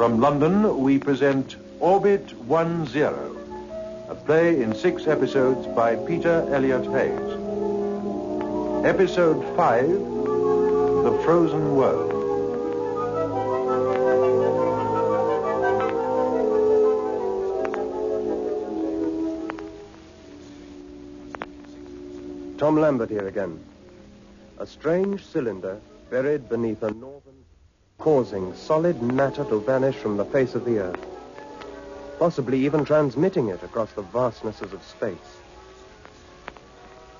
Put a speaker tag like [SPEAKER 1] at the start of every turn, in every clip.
[SPEAKER 1] From London, we present Orbit 10, a play in 6 episodes by Peter Elliott Hayes. Episode 5, The Frozen World.
[SPEAKER 2] Tom Lambert here again. A strange cylinder buried beneath a northern, causing solid matter to vanish from the face of the earth, possibly even transmitting it across the vastnesses of space.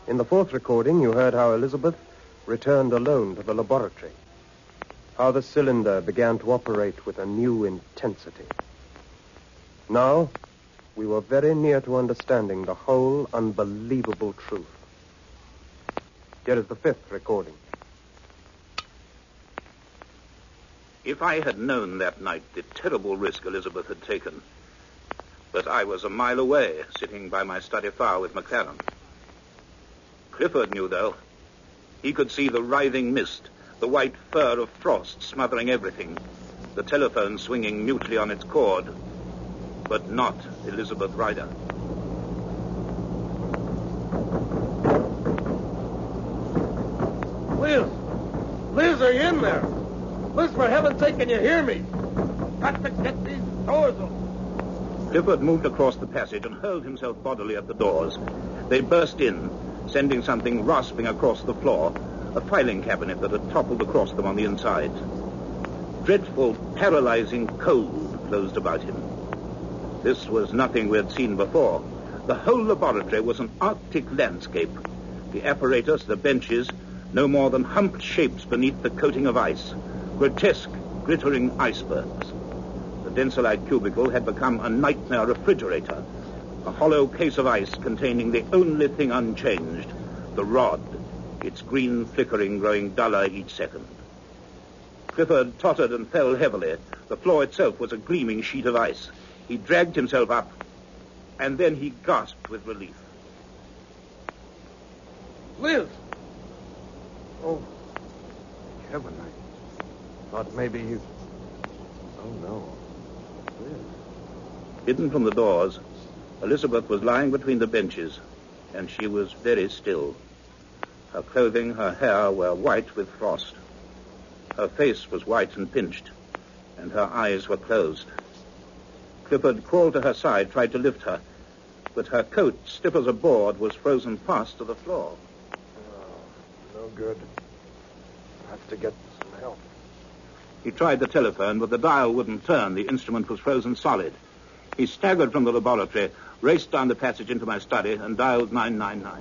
[SPEAKER 2] In the 4th recording, you heard how Elizabeth returned alone to the laboratory, how the cylinder began to operate with a new intensity. Now, we were very near to understanding the whole unbelievable truth. Here is the 5th recording.
[SPEAKER 3] If I had known that night the terrible risk Elizabeth had taken, but I was a mile away, sitting by my study fire with McLaren. Clifford knew, though. He could see the writhing mist, the white fur of frost smothering everything, the telephone swinging mutely on its cord, but not Elizabeth Ryder.
[SPEAKER 4] Liz, are you in there? Liz, for heaven's sake, can you hear me? Got to get these doors open.
[SPEAKER 3] Clifford moved across the passage and hurled himself bodily at the doors. They burst in, sending something rasping across the floor, a filing cabinet that had toppled across them on the inside. Dreadful, paralyzing cold closed about him. This was nothing we had seen before. The whole laboratory was an Arctic landscape. The apparatus, the benches, no more than humped shapes beneath the coating of ice, grotesque, glittering icebergs. The densolite cubicle had become a nightmare refrigerator, a hollow case of ice containing the only thing unchanged, the rod, its green flickering growing duller each second. Clifford tottered and fell heavily. The floor itself was a gleaming sheet of ice. He dragged himself up, and then he gasped with relief.
[SPEAKER 4] Liz!
[SPEAKER 2] Oh, Kevin, I thought maybe you... Oh, no. Liz.
[SPEAKER 3] Hidden from the doors, Elizabeth was lying between the benches, and she was very still. Her clothing, her hair were white with frost. Her face was white and pinched, and her eyes were closed. Clifford crawled to her side, tried to lift her, but her coat, stiff as a board, was frozen fast to the floor.
[SPEAKER 2] No good. I have to get some help.
[SPEAKER 3] He tried the telephone, but the dial wouldn't turn. The instrument was frozen solid. He staggered from the laboratory, raced down the passage into my study, and dialed 999.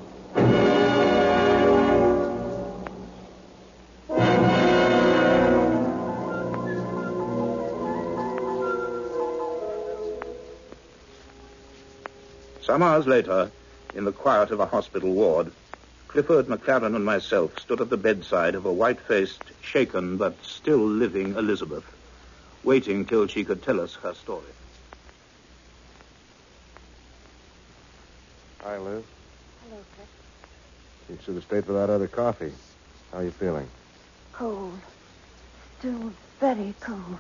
[SPEAKER 3] Some hours later, in the quiet of a hospital ward, Clifford, McLaren, and myself stood at the bedside of a white-faced, shaken, but still living Elizabeth, waiting till she could tell us her story.
[SPEAKER 2] Hi, Liz.
[SPEAKER 5] Hello, Cliff.
[SPEAKER 2] You should have stayed for that other coffee. How are you feeling?
[SPEAKER 5] Cold. Still very cold.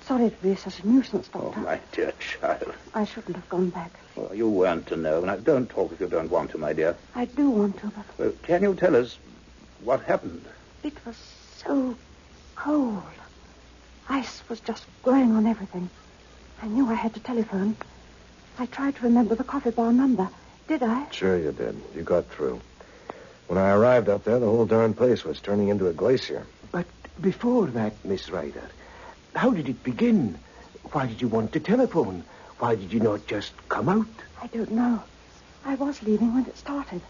[SPEAKER 5] Sorry to be such a nuisance, Doctor.
[SPEAKER 3] Oh, my dear child.
[SPEAKER 5] I shouldn't have gone back.
[SPEAKER 3] Well, you weren't to know. Now, don't talk if you don't want to, my dear.
[SPEAKER 5] I do want to, but
[SPEAKER 3] Well, can you tell us what happened?
[SPEAKER 5] it was so cold. Ice was just growing on everything. I knew I had to telephone. I tried to remember the coffee bar number. Did I?
[SPEAKER 2] Sure you did. You got through. When I arrived up there, the whole darn place was turning into a glacier.
[SPEAKER 6] But before that, Miss Ryder, how did it begin? Why did you want to telephone? Why did you not just come out?
[SPEAKER 5] I don't know. I was leaving when it started.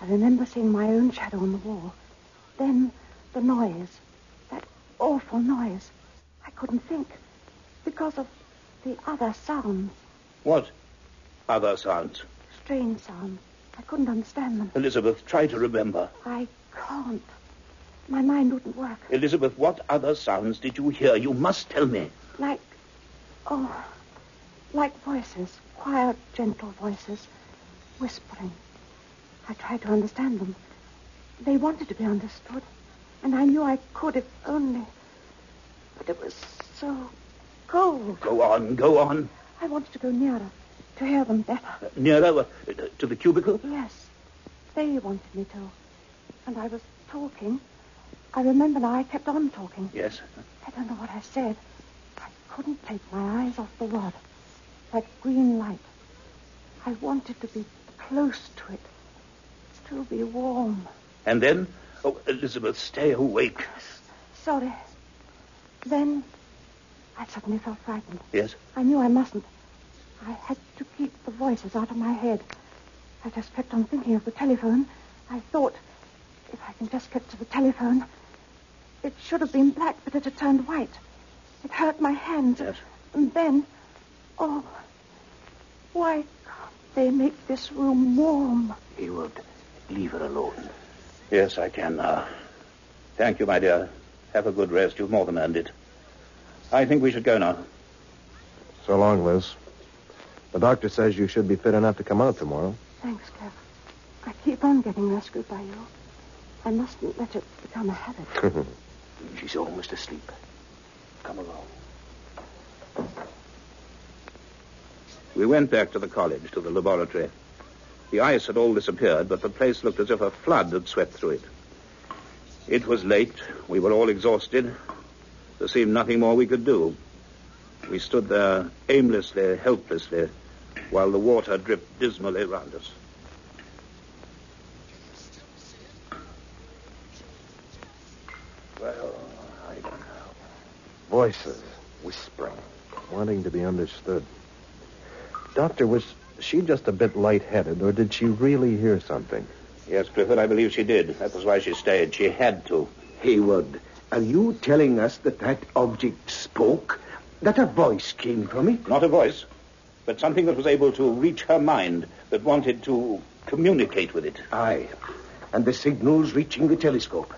[SPEAKER 5] I remember seeing my own shadow on the wall. Then the noise. That awful noise. I couldn't think because of the other sounds.
[SPEAKER 3] What other sounds?
[SPEAKER 5] Strange sounds. I couldn't understand them.
[SPEAKER 3] Elizabeth, try to remember.
[SPEAKER 5] I can't. My mind wouldn't work.
[SPEAKER 3] Elizabeth, what other sounds did you hear? You must tell me.
[SPEAKER 5] Like voices. Quiet, gentle voices. Whispering. I tried to understand them. They wanted to be understood. And I knew I could if only. But it was so cold.
[SPEAKER 3] Go on.
[SPEAKER 5] I wanted to go nearer, to hear them better.
[SPEAKER 3] Nearer? To the cubicle?
[SPEAKER 5] Yes. They wanted me to. And I was talking. I remember now I kept on talking.
[SPEAKER 3] Yes.
[SPEAKER 5] I don't know what I said. I couldn't take my eyes off the rod. That green light. I wanted to be close to it. Still be warm.
[SPEAKER 3] And then? Oh, Elizabeth, stay awake.
[SPEAKER 5] Sorry. Then I suddenly felt frightened.
[SPEAKER 3] Yes?
[SPEAKER 5] I knew I mustn't. I had to keep the voices out of my head. I just kept on thinking of the telephone. I thought, if I can just get to the telephone. It should have been black, but it had turned white. It hurt my hands.
[SPEAKER 3] Yes.
[SPEAKER 5] And then, why can't they make this room warm?
[SPEAKER 6] Haywood, leave her alone.
[SPEAKER 3] Yes, I can now. Thank you, my dear. Have a good rest. You've more than earned it. I think we should go now.
[SPEAKER 2] So long, Liz. The doctor says you should be fit enough to come out tomorrow.
[SPEAKER 5] Thanks, Cliff. I keep on getting rescued by you. I mustn't let it become a habit.
[SPEAKER 6] She's almost asleep. Come along.
[SPEAKER 3] We went back to the college, to the laboratory. The ice had all disappeared, but the place looked as if a flood had swept through it. It was late. We were all exhausted. There seemed nothing more we could do. We stood there aimlessly, helplessly, while the water dripped dismally round us.
[SPEAKER 2] Well, I don't know. Voices, whispering, wanting to be understood. Doctor, was she just a bit lightheaded, or did she really hear something?
[SPEAKER 3] Yes, Clifford, I believe she did. That was why she stayed. She had to.
[SPEAKER 6] Haywood, are you telling us that object spoke? That a voice came from it?
[SPEAKER 3] Not a voice, but something that was able to reach her mind, that wanted to communicate with it.
[SPEAKER 6] Aye, and the signals reaching the telescope.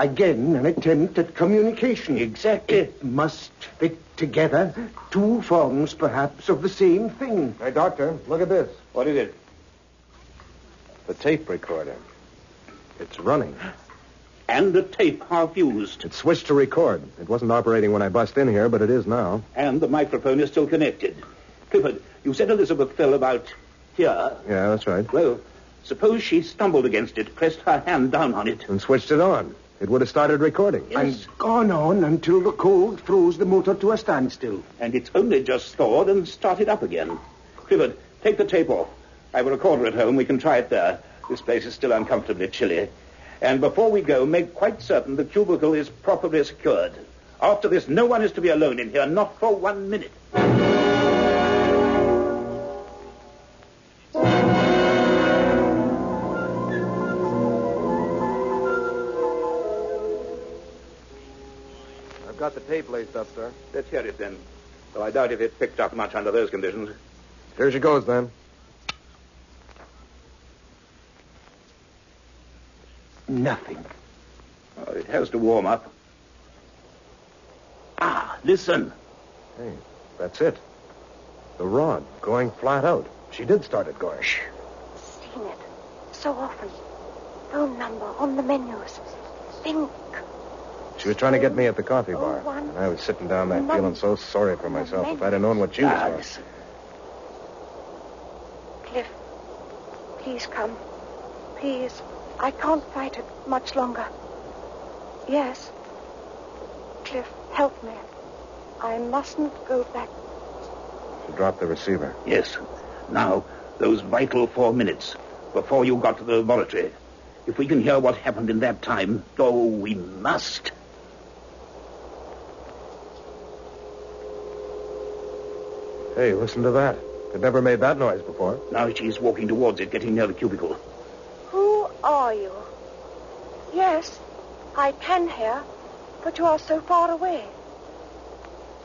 [SPEAKER 6] Again, an attempt at communication.
[SPEAKER 3] Exactly.
[SPEAKER 6] It must fit together. Two forms, perhaps, of the same thing.
[SPEAKER 2] Hey, Doctor, look at this.
[SPEAKER 3] What is it?
[SPEAKER 2] The tape recorder. It's running.
[SPEAKER 3] And the tape half used.
[SPEAKER 2] It switched to record. It wasn't operating when I bust in here, but it is now.
[SPEAKER 3] And the microphone is still connected. Clifford, you said Elizabeth fell about here.
[SPEAKER 2] Yeah, that's right.
[SPEAKER 3] Well, suppose she stumbled against it, pressed her hand down on it.
[SPEAKER 2] And switched it on. It would have started recording.
[SPEAKER 3] Yes.
[SPEAKER 6] And gone on until the cold throws the motor to a standstill.
[SPEAKER 3] And it's only just thawed and started up again. Clifford, take the tape off. I have a recorder at home. We can try it there. This place is still uncomfortably chilly. And before we go, make quite certain the cubicle is properly secured. After this, no one is to be alone in here, not for 1 minute.
[SPEAKER 2] I've got the tape laced up, sir.
[SPEAKER 3] Let's hear it then. Though I doubt if it picked up much under those conditions.
[SPEAKER 2] Here she goes, then.
[SPEAKER 6] Nothing.
[SPEAKER 3] Oh, it has to warm up. Ah, listen.
[SPEAKER 2] Hey, that's it. The rod going flat out. She did start it going. Shh.
[SPEAKER 5] Seen it so often. Phone number on the menus. Think.
[SPEAKER 2] She was trying to get me at the coffee bar.
[SPEAKER 5] 01.
[SPEAKER 2] And I was sitting down there feeling so sorry for myself. If I'd have known what she was for.
[SPEAKER 3] Listen.
[SPEAKER 5] Cliff, please come. Please. I can't fight it much longer. Yes. Cliff, help me. I mustn't go back.
[SPEAKER 2] She dropped the receiver.
[SPEAKER 3] Yes. Now, those vital 4 minutes before you got to the laboratory. If we can hear what happened in that time, oh, we must.
[SPEAKER 2] Hey, listen to that. It never made that noise before.
[SPEAKER 3] Now she's walking towards it, getting near the cubicle.
[SPEAKER 5] Who are you? Yes, I can hear, but you are so far away.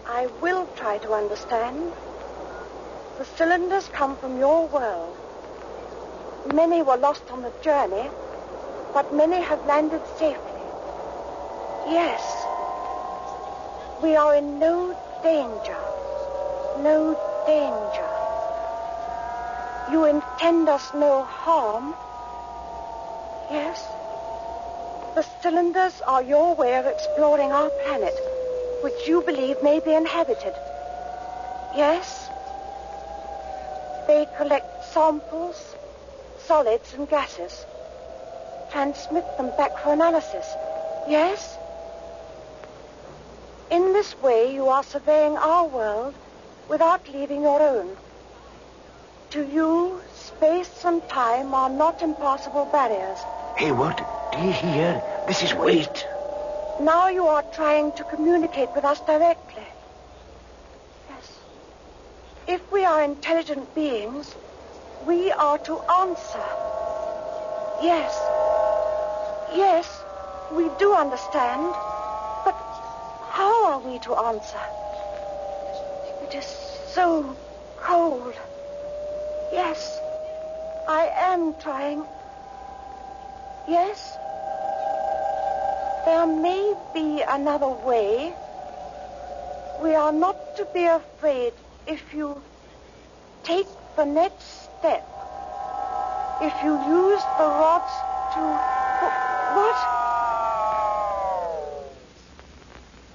[SPEAKER 5] I will try to understand. The cylinders come from your world. Many were lost on the journey, but many have landed safely. Yes, we are in no danger. No danger. You intend us no harm. Yes. The cylinders are your way of exploring our planet, which you believe may be inhabited. Yes. They collect samples, solids and gases, transmit them back for analysis. Yes? In this way, you are surveying our world without leaving your own. To you, space and time are not impassable barriers.
[SPEAKER 6] Haywood, do you hear? This is wait.
[SPEAKER 5] Now you are trying to communicate with us directly. Yes. If we are intelligent beings, we are to answer. Yes. Yes, we do understand. But how are we to answer? It is so cold. Yes, I am trying. Yes. There may be another way. We are not to be afraid if you take the next step. If you use the rods to... What?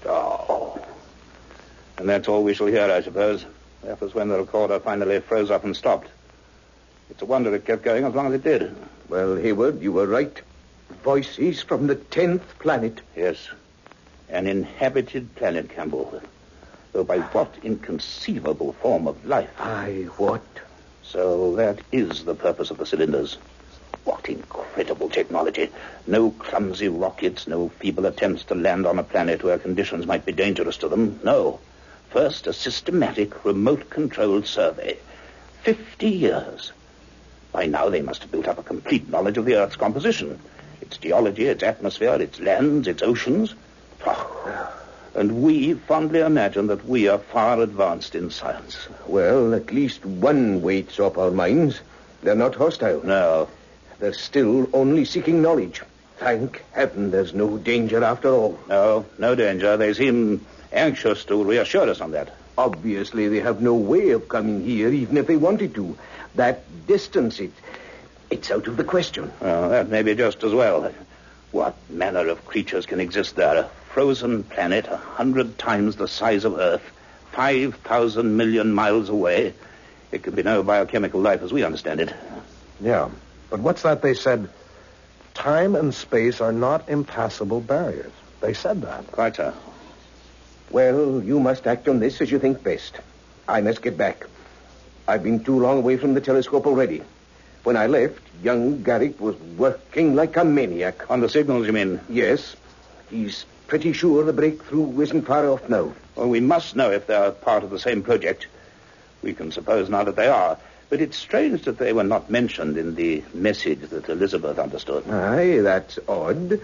[SPEAKER 3] Oh. And that's all we shall hear, I suppose. That was when the recorder finally froze up and stopped. It's a wonder it kept going as long as it did.
[SPEAKER 6] Well, Haywood, you were right. Voices from the 10th planet.
[SPEAKER 3] Yes. An inhabited planet, Campbell. Though by what inconceivable form of life?
[SPEAKER 6] Aye, what?
[SPEAKER 3] So that is the purpose of the cylinders. What incredible technology. No clumsy rockets, no feeble attempts to land on a planet where conditions might be dangerous to them. No. First, a systematic, remote-controlled survey. 50 years. By now, they must have built up a complete knowledge of the Earth's composition. Its geology, its atmosphere, its lands, its oceans. Oh. And we fondly imagine that we are far advanced in science.
[SPEAKER 6] Well, at least one waits off our minds. They're not hostile.
[SPEAKER 3] No.
[SPEAKER 6] They're still only seeking knowledge. Thank heaven there's no danger after all.
[SPEAKER 3] No, no danger. They seem anxious to reassure us on that.
[SPEAKER 6] Obviously, they have no way of coming here, even if they wanted to. That distance, it's out of the question.
[SPEAKER 3] Well, that may be just as well. What manner of creatures can exist there? A frozen planet 100 times the size of Earth, 5,000 million miles away. It could be no biochemical life as we understand it.
[SPEAKER 2] Yeah, but what's that they said? Time and space are not impassable barriers. They said that.
[SPEAKER 3] Quite so.
[SPEAKER 6] Well, you must act on this as you think best. I must get back. I've been too long away from the telescope already. When I left, young Garrick was working like a maniac.
[SPEAKER 3] On the signals, you mean?
[SPEAKER 6] Yes. He's pretty sure the breakthrough isn't far off now.
[SPEAKER 3] Well, we must know if they're part of the same project. We can suppose now that they are. But it's strange that they were not mentioned in the message that Elizabeth understood.
[SPEAKER 6] Aye, that's odd.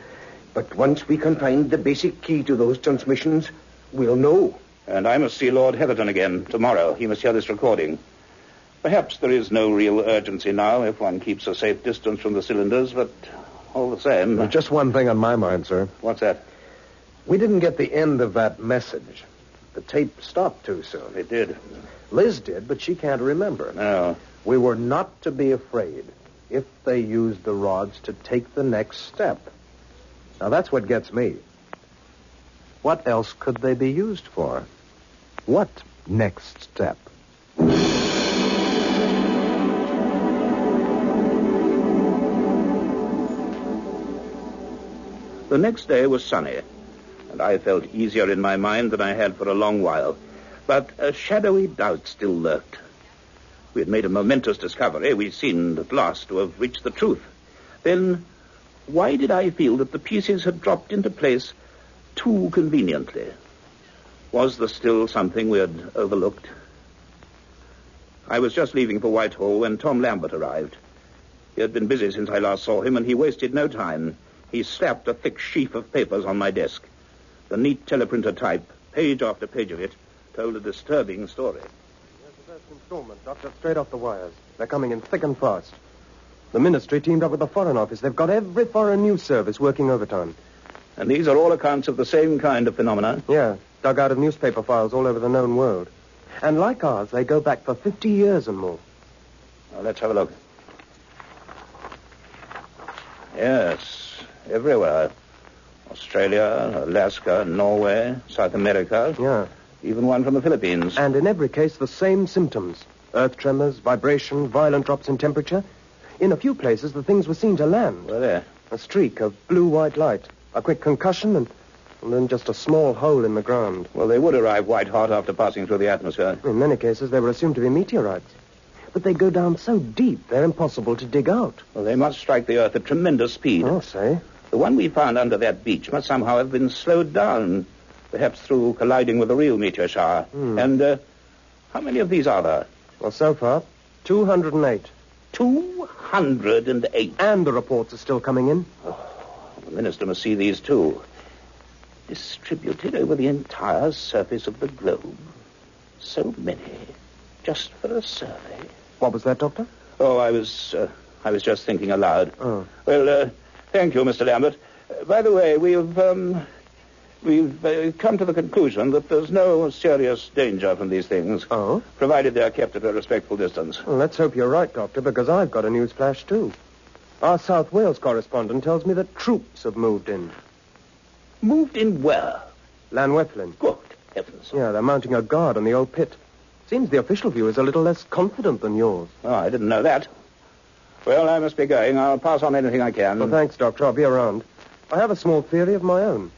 [SPEAKER 6] But once we can find the basic key to those transmissions, we'll know.
[SPEAKER 3] And I must see Lord Heatherton again tomorrow. He must hear this recording. Perhaps there is no real urgency now if one keeps a safe distance from the cylinders, but all the same...
[SPEAKER 2] Well, just one thing on my mind, sir.
[SPEAKER 3] What's that?
[SPEAKER 2] We didn't get the end of that message. The tape stopped too soon.
[SPEAKER 3] It did.
[SPEAKER 2] Liz did, but she can't remember.
[SPEAKER 3] No.
[SPEAKER 2] We were not to be afraid if they used the rods to take the next step. Now, that's what gets me. What else could they be used for? What next step?
[SPEAKER 3] The next day was sunny, and I felt easier in my mind than I had for a long while. But a shadowy doubt still lurked. We had made a momentous discovery. We seemed at last to have reached the truth. Then, why did I feel that the pieces had dropped into place too conveniently? Was there still something we had overlooked? I was just leaving for Whitehall when Tom Lambert arrived. He had been busy since I last saw him, and he wasted no time. He slapped a thick sheaf of papers on my desk. The neat teleprinter type, page after page of it, told a disturbing story.
[SPEAKER 2] Here's the first installment, Doctor, straight off the wires. They're coming in thick and fast. The ministry teamed up with the Foreign Office. They've got every foreign news service working overtime.
[SPEAKER 3] And these are all accounts of the same kind of phenomena?
[SPEAKER 2] Yeah, dug out of newspaper files all over the known world. And like ours, they go back for 50 years and more.
[SPEAKER 3] Now, let's have a look. Yes, everywhere. Australia, Alaska, Norway, South America.
[SPEAKER 2] Yeah.
[SPEAKER 3] Even one from the Philippines.
[SPEAKER 2] And in every case, the same symptoms. Earth tremors, vibration, violent drops in temperature. In a few places, the things were seen to land.
[SPEAKER 3] Where there?
[SPEAKER 2] A streak of blue-white light. A quick concussion and then just a small hole in the ground.
[SPEAKER 3] Well, they would arrive white-hot after passing through the atmosphere.
[SPEAKER 2] In many cases, they were assumed to be meteorites. But they go down so deep, they're impossible to dig out.
[SPEAKER 3] Well, they must strike the Earth at tremendous speed.
[SPEAKER 2] I'll say.
[SPEAKER 3] The one we found under that beach must somehow have been slowed down, perhaps through colliding with a real meteor shower. And how many of these are there?
[SPEAKER 2] Well, so far, 208.
[SPEAKER 3] 208.
[SPEAKER 2] And the reports are still coming in.
[SPEAKER 3] The minister must see these, too. Distributed over the entire surface of the globe. So many. Just for a survey.
[SPEAKER 2] What was that, Doctor?
[SPEAKER 3] Oh, I was just thinking aloud.
[SPEAKER 2] Oh.
[SPEAKER 3] Well, thank you, Mr. Lambert. By the way, we've come to the conclusion that there's no serious danger from these things.
[SPEAKER 2] Oh?
[SPEAKER 3] Provided they're kept at a respectful distance.
[SPEAKER 2] Well, let's hope you're right, Doctor, because I've got a news flash, too. Our South Wales correspondent tells me that troops have moved in.
[SPEAKER 3] Moved in where?
[SPEAKER 2] Llanwethlin.
[SPEAKER 3] Good heavens.
[SPEAKER 2] Yeah, they're mounting a guard on the old pit. Seems the official view is a little less confident than yours.
[SPEAKER 3] Oh, I didn't know that. Well, I must be going. I'll pass on anything I can.
[SPEAKER 2] Well, thanks, Doctor. I'll be around. I have a small theory of my own.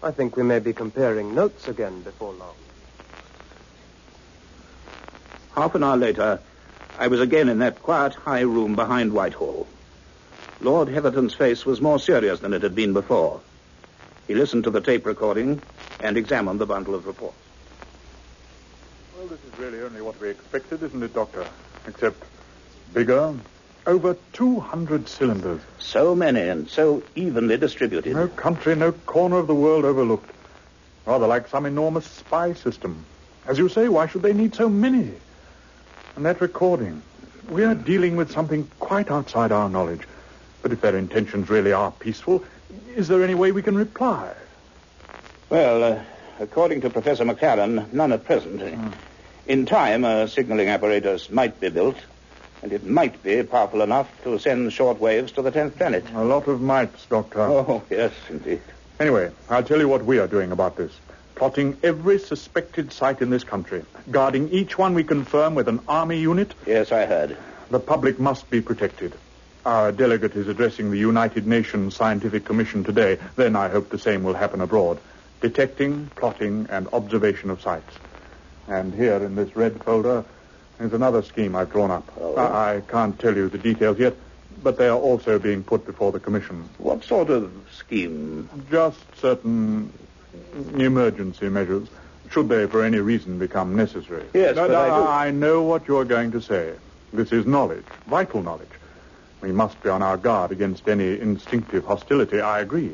[SPEAKER 2] I think we may be comparing notes again before long.
[SPEAKER 3] Half an hour later, I was again in that quiet high room behind Whitehall. Lord Heatherton's face was more serious than it had been before. He listened to the tape recording and examined the bundle of reports.
[SPEAKER 7] Well, this is really only what we expected, isn't it, Doctor? Except bigger. Over 200 cylinders.
[SPEAKER 3] So many and so evenly distributed.
[SPEAKER 7] No country, no corner of the world overlooked. Rather like some enormous spy system. As you say, why should they need so many? And that recording. We are dealing with something quite outside our knowledge. But if their intentions really are peaceful, is there any way we can reply?
[SPEAKER 3] Well, according to Professor McLaren, none at present. In time, a signaling apparatus might be built, and it might be powerful enough to send short waves to the 10th planet.
[SPEAKER 7] A lot of mights, Doctor.
[SPEAKER 3] Oh, yes, indeed.
[SPEAKER 7] Anyway, I'll tell you what we are doing about this. Plotting every suspected site in this country. Guarding each one we confirm with an army unit.
[SPEAKER 3] Yes, I heard.
[SPEAKER 7] The public must be protected. Our delegate is addressing the United Nations Scientific Commission today. Then I hope the same will happen abroad. Detecting, plotting, and observation of sites. And here in this red folder is another scheme I've drawn up.
[SPEAKER 3] Oh.
[SPEAKER 7] I can't tell you the details yet, but they are also being put before the Commission.
[SPEAKER 3] What sort of scheme?
[SPEAKER 7] Just certain emergency measures, should they for any reason become necessary.
[SPEAKER 3] Yes, but
[SPEAKER 7] I know what you're going to say. This is knowledge, vital knowledge. We must be on our guard against any instinctive hostility, I agree.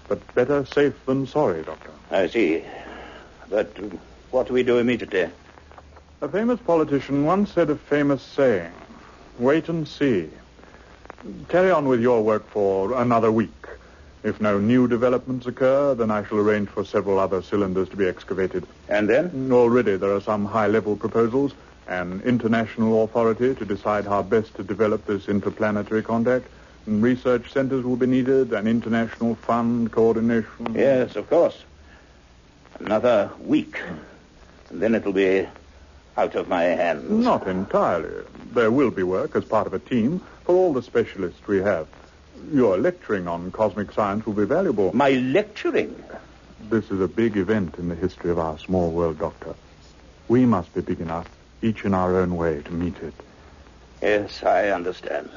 [SPEAKER 7] But better safe than sorry, Doctor.
[SPEAKER 3] I see. But what do we do immediately?
[SPEAKER 7] A famous politician once said a famous saying, wait and see. Carry on with your work for another week. If no new developments occur, then I shall arrange for several other cylinders to be excavated.
[SPEAKER 3] And then?
[SPEAKER 7] Already there are some high-level proposals, an international authority to decide how best to develop this interplanetary contact. And research centers will be needed, an international fund, coordination.
[SPEAKER 3] Yes, of course. Another week. And then it'll be out of my hands.
[SPEAKER 7] Not entirely. There will be work as part of a team for all the specialists we have. Your lecturing on cosmic science will be valuable.
[SPEAKER 3] My lecturing?
[SPEAKER 7] This is a big event in the history of our small world, Doctor. We must be big enough, each in our own way, to meet it.
[SPEAKER 3] Yes, I understand.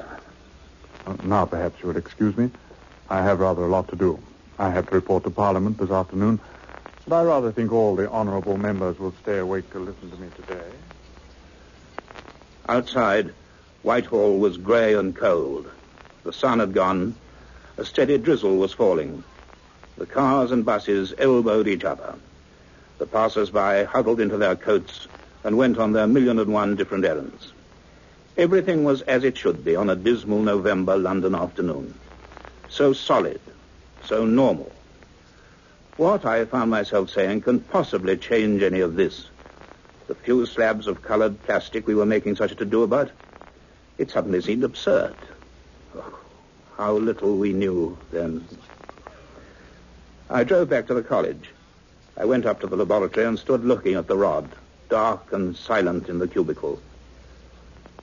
[SPEAKER 7] Now, perhaps you will excuse me. I have rather a lot to do. I have to report to Parliament this afternoon, but I rather think all the honourable members will stay awake to listen to me today.
[SPEAKER 3] Outside, Whitehall was grey and cold. The sun had gone. A steady drizzle was falling. The cars and buses elbowed each other. The passers-by huddled into their coats and went on their 1,000,001 different errands. Everything was as it should be on a dismal November London afternoon. So solid, so normal. What, I found myself saying, can possibly change any of this? The few slabs of colored plastic we were making such a to-do about? It suddenly seemed absurd. Oh, how little we knew then. I drove back to the college. I went up to the laboratory and stood looking at the rod, dark and silent in the cubicle.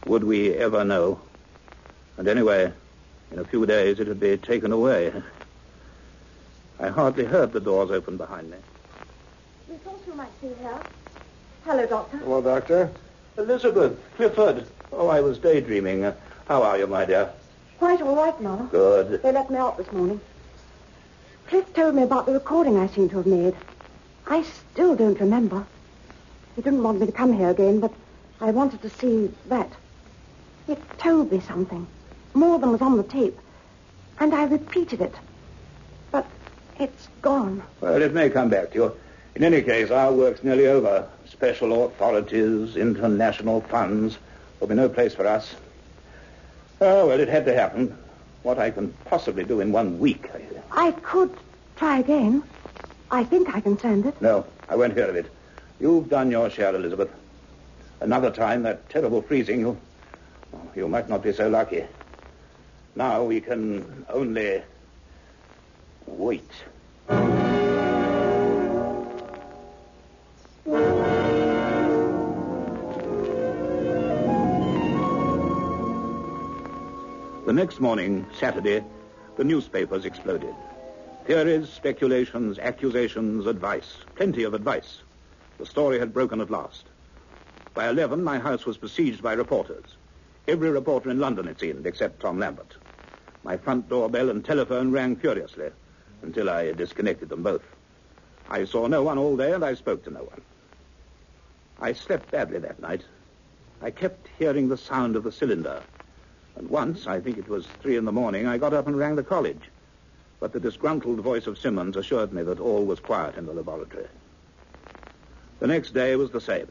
[SPEAKER 3] Would we ever know? And anyway, in a few days it would be taken away. I hardly heard the doors open behind me.
[SPEAKER 5] We thought you might be here. Hello, Doctor.
[SPEAKER 2] Hello, Doctor.
[SPEAKER 3] Elizabeth, Clifford. Oh, I was daydreaming. How are you, my dear?
[SPEAKER 5] Quite all right now.
[SPEAKER 3] Good.
[SPEAKER 5] They let me out this morning. Cliff told me about the recording I seem to have made. I still don't remember. He didn't want me to come here again, but I wanted to see that. It told me something, more than was on the tape, and I repeated it. But it's gone.
[SPEAKER 3] Well, it may come back to you. In any case, our work's nearly over. Special authorities, international funds. There'll be no place for us. Oh, well, it had to happen. What I can possibly do in 1 week.
[SPEAKER 5] I could try again. I think I can send it.
[SPEAKER 3] No, I won't hear of it. You've done your share, Elizabeth. Another time, that terrible freezing, you might not be so lucky. Now we can only wait. The next morning, Saturday, the newspapers exploded. Theories, speculations, accusations, advice. Plenty of advice. The story had broken at last. By 11, my house was besieged by reporters. Every reporter in London, it seemed, except Tom Lambert. My front door bell and telephone rang furiously until I disconnected them both. I saw no one all day, and I spoke to no one. I slept badly that night. I kept hearing the sound of the cylinder. And once, I think it was 3 a.m, I got up and rang the college. But the disgruntled voice of Simmons assured me that all was quiet in the laboratory. The next day was the same.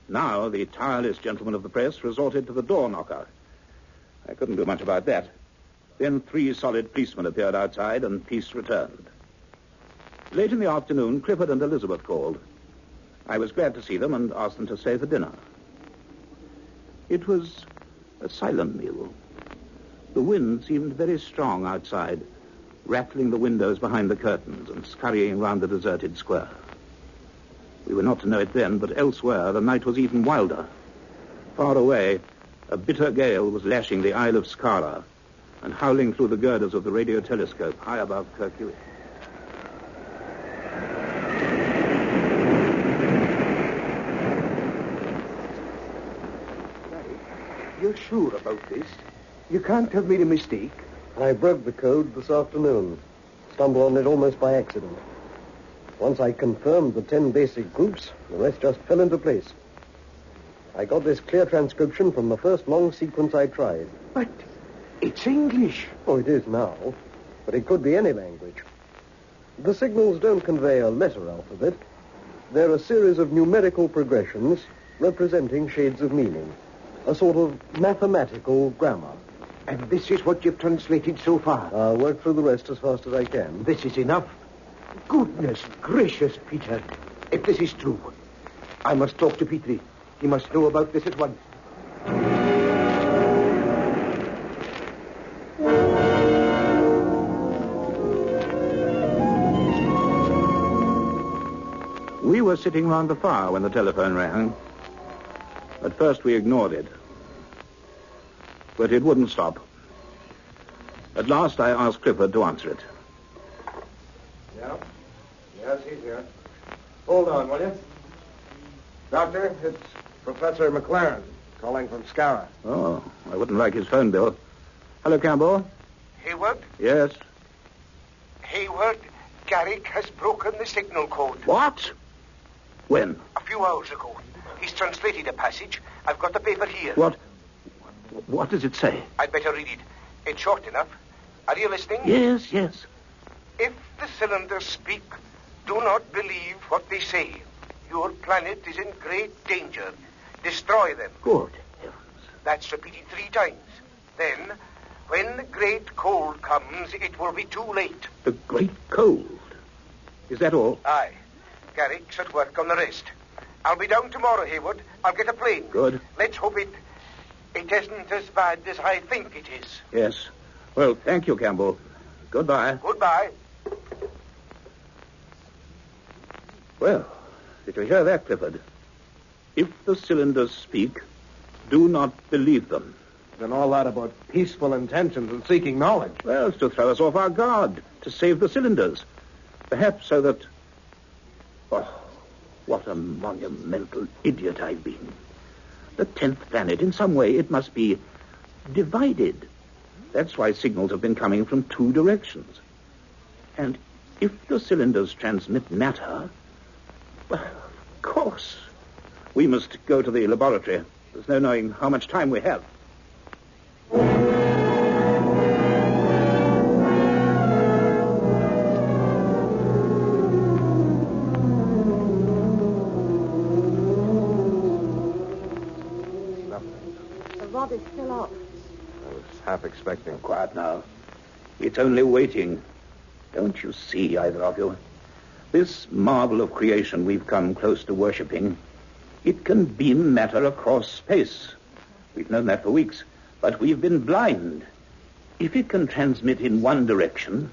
[SPEAKER 3] Now, the tireless gentleman of the press resorted to the door knocker. I couldn't do much about that. Then 3 solid policemen appeared outside, and peace returned. Late in the afternoon, Clifford and Elizabeth called. I was glad to see them and asked them to stay for dinner. It was a silent meal. The wind seemed very strong outside, rattling the windows behind the curtains and scurrying round the deserted square. We were not to know it then, but elsewhere the night was even wilder. Far away, a bitter gale was lashing the Isle of Skara and howling through the girders of the radio telescope high above Kirkuk.
[SPEAKER 6] You're sure about this? You can't have made a mistake?
[SPEAKER 2] I broke the code this afternoon. Stumbled on it almost by accident. Once I confirmed the 10 basic groups, the rest just fell into place. I got this clear transcription from the first long sequence I tried.
[SPEAKER 6] But it's English.
[SPEAKER 2] Oh, it is now, but it could be any language. The signals don't convey a letter alphabet. They're a series of numerical progressions representing shades of meaning, a sort of mathematical grammar.
[SPEAKER 6] And this is what you've translated so far?
[SPEAKER 2] I'll work through the rest as fast as I can.
[SPEAKER 6] This is enough. Goodness gracious, Peter. If this is true, I must talk to Petrie. He must know about this at once.
[SPEAKER 3] We were sitting round the fire when the telephone rang. At first we ignored it. But it wouldn't stop. At last I asked Clifford to answer it.
[SPEAKER 2] Yeah? Yes, he's here. Hold on, will you? Doctor, it's Professor McLaren calling from Skara.
[SPEAKER 3] Oh, I wouldn't like his phone bill. Hello, Campbell.
[SPEAKER 6] Hayward?
[SPEAKER 3] Yes?
[SPEAKER 6] Hayward, Garrick has broken the signal code.
[SPEAKER 3] What? When?
[SPEAKER 6] A few hours ago. He's translated a passage. I've got the paper here.
[SPEAKER 3] What does it say?
[SPEAKER 6] I'd better read it. It's short enough. Are you listening?
[SPEAKER 3] Yes.
[SPEAKER 6] If the cylinders speak, do not believe what they say. Your planet is in great danger. Destroy them.
[SPEAKER 3] Good heavens.
[SPEAKER 6] That's repeated 3 times. Then, when the great cold comes, it will be too late.
[SPEAKER 3] The great cold. Is that all?
[SPEAKER 6] Aye. Garrick's at work on the rest. I'll be down tomorrow, Hayward. I'll get a plane.
[SPEAKER 3] Good.
[SPEAKER 6] Let's hope it isn't as bad as I think it is.
[SPEAKER 3] Yes. Well, thank you, Campbell. Goodbye.
[SPEAKER 6] Goodbye.
[SPEAKER 3] Well, did you hear that, Clifford? If the cylinders speak, do not believe them.
[SPEAKER 6] And all that about peaceful intentions and seeking knowledge.
[SPEAKER 3] Well, it's to throw us off our guard, to save the cylinders. Perhaps so that... Oh, what a monumental idiot I've been. The 10th planet, in some way, it must be divided. That's why signals have been coming from 2 directions. And if the cylinders transmit matter, well, of course, we must go to the laboratory. There's no knowing how much time we have.
[SPEAKER 5] The rod is still up.
[SPEAKER 6] I was half expecting.
[SPEAKER 3] Quiet now. It's only waiting. Don't you see, either of you? This marvel of creation we've come close to worshipping, it can beam matter across space. We've known that for weeks, but we've been blind. If it can transmit in one direction,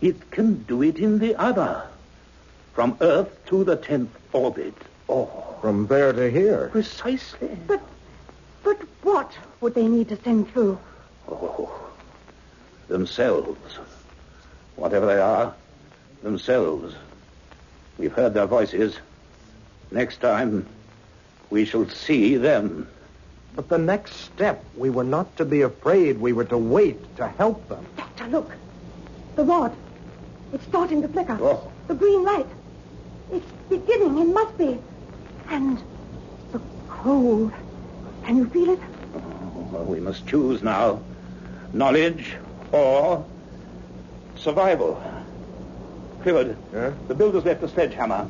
[SPEAKER 3] it can do it in the other. From Earth to the 10th orbit. Oh.
[SPEAKER 6] From there to here.
[SPEAKER 3] Precisely.
[SPEAKER 5] But what would they need to send through?
[SPEAKER 3] Oh, themselves. Whatever they are, themselves. We've heard their voices. Next time, we shall see them.
[SPEAKER 6] But the next step, we were not to be afraid. We were to wait to help them.
[SPEAKER 5] Doctor, look. The rod. It's starting to flicker.
[SPEAKER 3] Oh.
[SPEAKER 5] The green light. It's beginning. It must be. And the cold. Can you feel it?
[SPEAKER 3] Oh, well, we must choose now. Knowledge or survival. Clifford, the builders left the sledgehammer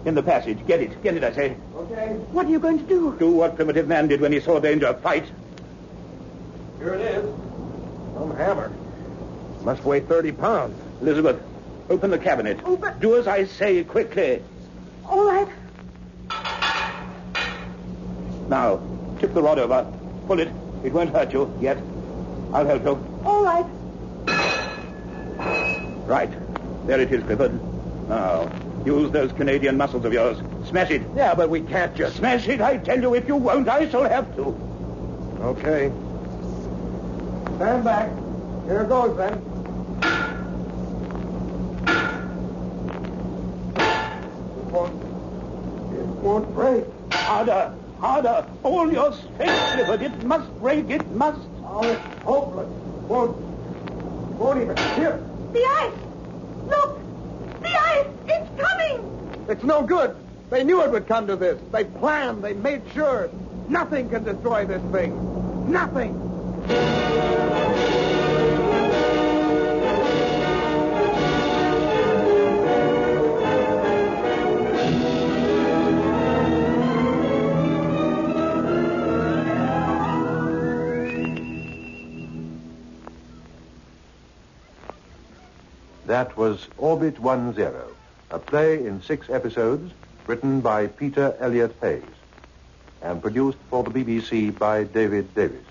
[SPEAKER 3] in the passage. Get it. Get it, I say.
[SPEAKER 6] Okay.
[SPEAKER 5] What are you going to do?
[SPEAKER 3] Do what primitive man did when he saw danger. Fight.
[SPEAKER 6] Here it is. Some hammer. Must weigh 30 pounds.
[SPEAKER 3] Elizabeth, open the cabinet.
[SPEAKER 5] Open.
[SPEAKER 3] Do as I say, quickly.
[SPEAKER 5] All right.
[SPEAKER 3] Now, tip the rod over. Pull it. It won't hurt you yet. I'll help you.
[SPEAKER 5] All right.
[SPEAKER 3] Right. There it is, Clifford. Now, use those Canadian muscles of yours. Smash it.
[SPEAKER 6] Yeah, but we can't just...
[SPEAKER 3] Smash it, I tell you. If you won't, I shall have to.
[SPEAKER 6] Okay. Stand back. Here goes, then. It won't break.
[SPEAKER 3] Harder. Harder. All your strength, Clifford. It must break. It must.
[SPEAKER 6] Oh, it's hopeless. Won't even shift.
[SPEAKER 5] The ice. Look. The ice. It's coming.
[SPEAKER 6] It's no good. They knew it would come to this. They planned. They made sure. Nothing can destroy this thing. Nothing.
[SPEAKER 1] That was Orbit 10, a play in 6 episodes written by Peter Elliott Hayes and produced for the BBC by David Davis.